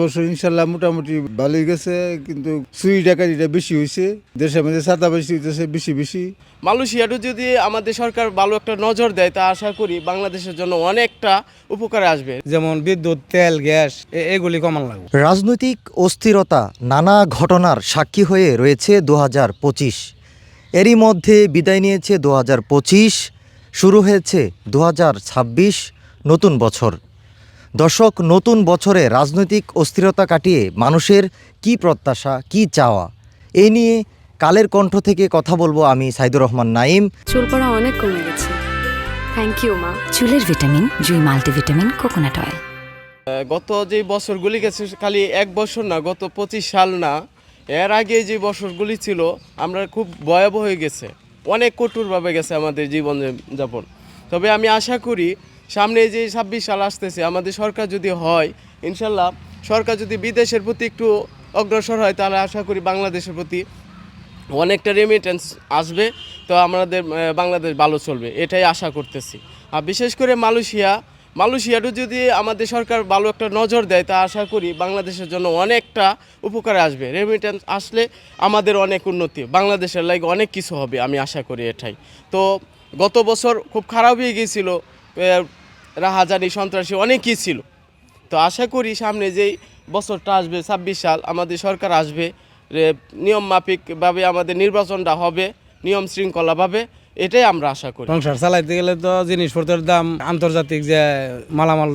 বছর ইনশাল্লাহ মোটামুটি ভালোই গেছে, কিন্তু চুরি ডাকাতিটা বেশি হয়েছে, দেশের মধ্যে চাঁদাবাজি হইতেছে বেশি বেশি। মালয়েশিয়াটা যদি আমাদের সরকার ভালো একটা নজর দেয় তা আশা করি বাংলাদেশের জন্য অনেকটা উপকারে আসবে। যেমন বিদ্যুৎ, তেল, গ্যাস এগুলি কমান লাগবে। রাজনৈতিক অস্থিরতা নানা ঘটনার সাক্ষী হয়ে রয়েছে 2025। এরই মধ্যে বিদায় নিয়েছে 2025, শুরু হয়েছে 2026 নতুন বছর। দর্শক, নতুন বছরে রাজনৈতিক অস্থিরতা কাটিয়ে মানুষের কি প্রত্যাশা, কি চাওয়া, এই নিয়ে কালের কণ্ঠ থেকে কথা বলবো আমি সাইদুর রহমান নাইম। চুল পড়া অনেক কমে গেছে, থ্যাংক ইউ মা। চুলের ভিটামিন জুই মাল্টিভিটামিন কোকোনাট অয়েল। গত যে বছরগুলি গেছে, খালি এক বছর না, গত 25 সাল না, এর আগে যে বছরগুলি ছিল আমরা খুব ভয়াবহ হয়ে গেছে, অনেক কঠোরভাবে গেছে আমাদের জীবন যাপন। তবে আমি আশা করি সামনে যে 26 সাল আসতেছে, আমাদের সরকার যদি হয়, ইনশাল্লাহ সরকার যদি বিদেশের প্রতি একটু অগ্রসর হয়, তাহলে আশা করি বাংলাদেশের প্রতি অনেকটা রেমিটেন্স আসবে, তো আমাদের বাংলাদেশ ভালো চলবে, এটাই আশা করতেছি। আর বিশেষ করে মালয়েশিয়াটা যদি আমাদের সরকার ভালো একটা নজর দেয়, তা আশা করি বাংলাদেশের জন্য অনেকটা উপকারে আসবে। রেমিটেন্স আসলে আমাদের অনেক উন্নতি, বাংলাদেশের লাগে অনেক কিছু হবে, আমি আশা করি এটাই। তো গত বছর খুব খারাপ হয়ে গিয়েছিল, রাহাজানি, সন্ত্রাসী অনেকই ছিল। তো আশা করি সামনে যেই বছরটা আসবে 26 সাল, আমাদের সরকার আসবে, নিয়ম মাফিকভাবে আমাদের নির্বাচনটা হবে, নিয়ম শৃঙ্খলাভাবে, এটাই আমরা আশা করি। সংসার চালাইতে গেলে তো জিনিসপত্রের দাম, আন্তর্জাতিক যে মালামাল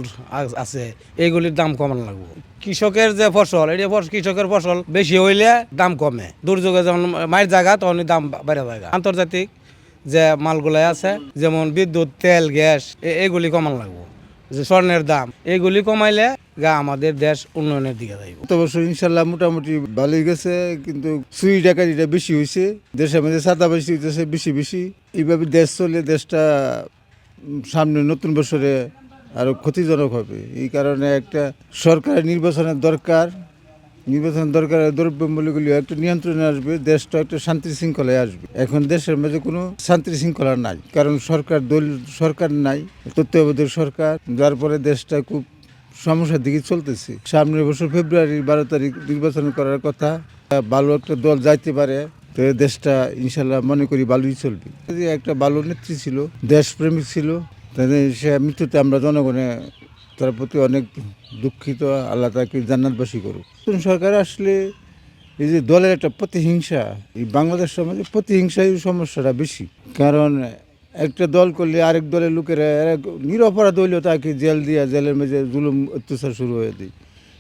আছে এইগুলির দাম কমানো লাগবে। কৃষকের যে ফসল, এটা কৃষকের ফসল বেশি হইলে দাম কমে, দুর্যোগে যেমন মায়ের জায়গা তখনই দাম বেড়ে যায়। আন্তর্জাতিক যে মালগুলাই আছে, যেমন বিদ্যুৎ, তেল, গ্যাস এগুলি কমানো লাগবে। যে স্বর্ণের দাম, এগুলি কমাইলে আমাদের দেশ উন্নয়নের দিকে যাইব। গত বছর ইনশাল্লাহ মোটামুটি ভালোই গেছে, কিন্তু চুরি ডাকাতিটা বেশি হয়েছে, দেশের মধ্যে চাঁদাবাজি হইতেছে বেশি বেশি। এইভাবে দেশ চলে, দেশটা সামনে নতুন বছরে আরো ক্ষতিজনক হবে। এই কারণে একটা সরকারের নির্বাচনের দরকার, দ্রব্যমূল্যগুলি একটা নিয়ন্ত্রণে আসবে, দেশটা একটা শান্তি শৃঙ্খলায় আসবে। এখন দেশের মাঝে কোনো শান্তি শৃঙ্খলা নাই, কারণ সরকার নাই, তত্ত্বাবধায়ক সরকার, যার পরে দেশটা খুব সমস্যার দিকে চলতেছে। সামনের বছর ফেব্রুয়ারির 12 তারিখ নির্বাচন করার কথা, ভালো একটা দল যাইতে পারে, তো দেশটা ইনশাল্লাহ মনে করি ভালোই চলবে। একটা ভালো নেত্রী ছিল, দেশপ্রেমিক ছিল, সে মৃত্যুতে আমরা জনগণে তার প্রতি অনেক দুঃখিত। আল্লাহ তাকে জান্নাতবাসী করুক। নতুন সরকার আসলে এই যে দলের একটা প্রতিহিংসা, এই বাংলাদেশ সমাজে প্রতিহিংসাই সমস্যাটা বেশি। কারণ একটা দল করলে আরেক দলের লোকেরা নিরপরাধ হইলেও তাকে জেলের মেঝে জুলুম অত্যাচার শুরু হয়ে দেয়।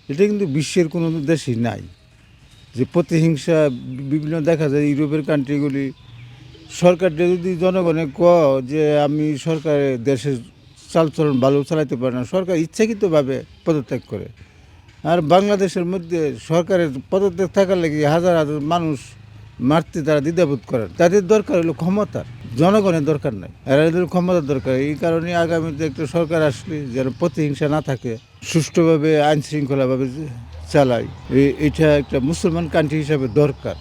এটা কিন্তু বিশ্বের কোনো দেশই নাই যে প্রতিহিংসা। বিভিন্ন দেখা যায় ইউরোপের কান্ট্রিগুলি সরকারটা যদি জনগণে যে আমি সরকারের দেশের চালচলন ভালো চালাতে পারে না, সরকার ইচ্ছাকৃতভাবে পদত্যাগ করে। আর বাংলাদেশের মধ্যে সরকারের পদত্যাগ থাকার লাগে হাজার হাজার মানুষ মারতে তারা দ্বিধাবোধ করেন। তাদের দরকার হলো ক্ষমতার, জনগণের দরকার নাই, এদের ক্ষমতার দরকার। এই কারণে আগামীতে একটা সরকার আসলে যেন প্রতিহিংসা না থাকে, সুষ্ঠুভাবে আইন শৃঙ্খলাভাবে চালায়, এটা একটা মুসলমান কান্ট্রি হিসাবে দরকার।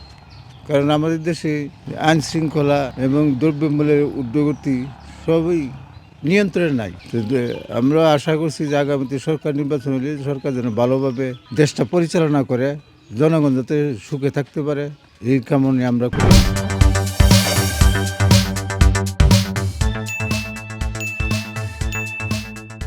কারণ আমাদের দেশে আইন শৃঙ্খলা এবং দ্রব্যমূল্যের ঊর্ধ্বগতি সবই নিয়ন্ত্রণে নাই। আমরা আশা করছি যে আগামীতে সরকার নির্বাচন হলে সরকার যেন ভালোভাবে দেশটা পরিচালনা করে, জনগণ যাতে সুখে থাকতে পারে, এই কামনা আমরা করি।